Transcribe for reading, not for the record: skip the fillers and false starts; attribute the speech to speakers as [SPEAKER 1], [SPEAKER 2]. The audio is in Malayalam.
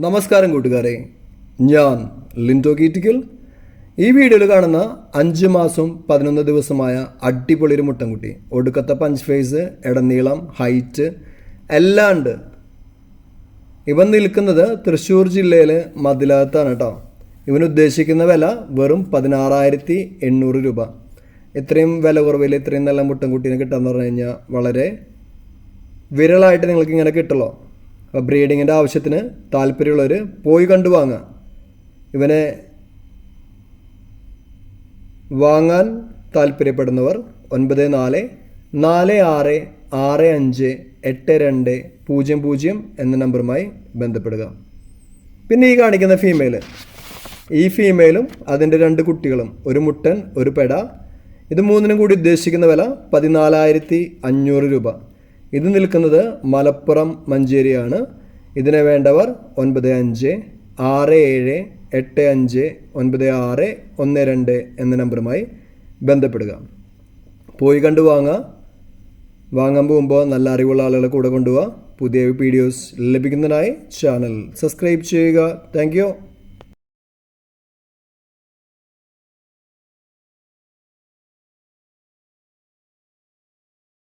[SPEAKER 1] നമസ്കാരം കൂട്ടുകാരെ, ഞാൻ ലിൻഡോ കീറ്റിക്കൽ. ഈ വീഡിയോയിൽ കാണുന്ന 5 മാസം 11 ദിവസമായ അടിപൊളി ഒരു മുട്ടൻകുട്ടി. ഒടുക്കത്തെ പഞ്ച് ഫേസ്, ഇടനീളം, ഹൈറ്റ് എല്ലാം ഉണ്ട്. ഇവൻ നിൽക്കുന്നത് തൃശ്ശൂർ ജില്ലയിലെ മതിലകത്താണ് കേട്ടോ. ഇവൻ ഉദ്ദേശിക്കുന്ന വില വെറും 16,800 രൂപ. ഇത്രയും വില കുറവിൽ ഇത്രയും നല്ല മുട്ടൻകുട്ടീനെ കിട്ടാമെന്ന് പറഞ്ഞു കഴിഞ്ഞാൽ വളരെ വിരളായിട്ട് നിങ്ങൾക്ക് ഇങ്ങനെ കിട്ടുള്ളൂ. അപ്പോൾ ബ്രീഡിങ്ങിൻ്റെ ആവശ്യത്തിന് താല്പര്യമുള്ളവർ പോയി കണ്ടു വാങ്ങുക. ഇവനെ വാങ്ങാൻ താല്പര്യപ്പെടുന്നവർ 9446658200 എന്ന നമ്പറുമായി ബന്ധപ്പെടുക. പിന്നെ ഈ കാണിക്കുന്ന ഈ ഫീമെയിലും അതിൻ്റെ 2 കുട്ടികളും, ഒരു മുട്ടൻ ഒരു പെട, ഇത് മൂന്നിനും കൂടി ഉദ്ദേശിക്കുന്ന വില 14,500 രൂപ. ഇത് നിൽക്കുന്നത് മലപ്പുറം മഞ്ചേരിയാണ്. ഇതിനെ വേണ്ടവർ 9567859612 എന്ന നമ്പറുമായി ബന്ധപ്പെടുക. പോയി കണ്ടു വാങ്ങാൻ പോകുമ്പോൾ നല്ല അറിവുള്ള ആളുകളെ കൂടെ കൊണ്ടുപോവുക. പുതിയ വീഡിയോസ് ലഭിക്കുന്നതിനായി ചാനൽ സബ്സ്ക്രൈബ് ചെയ്യുക. Thank you.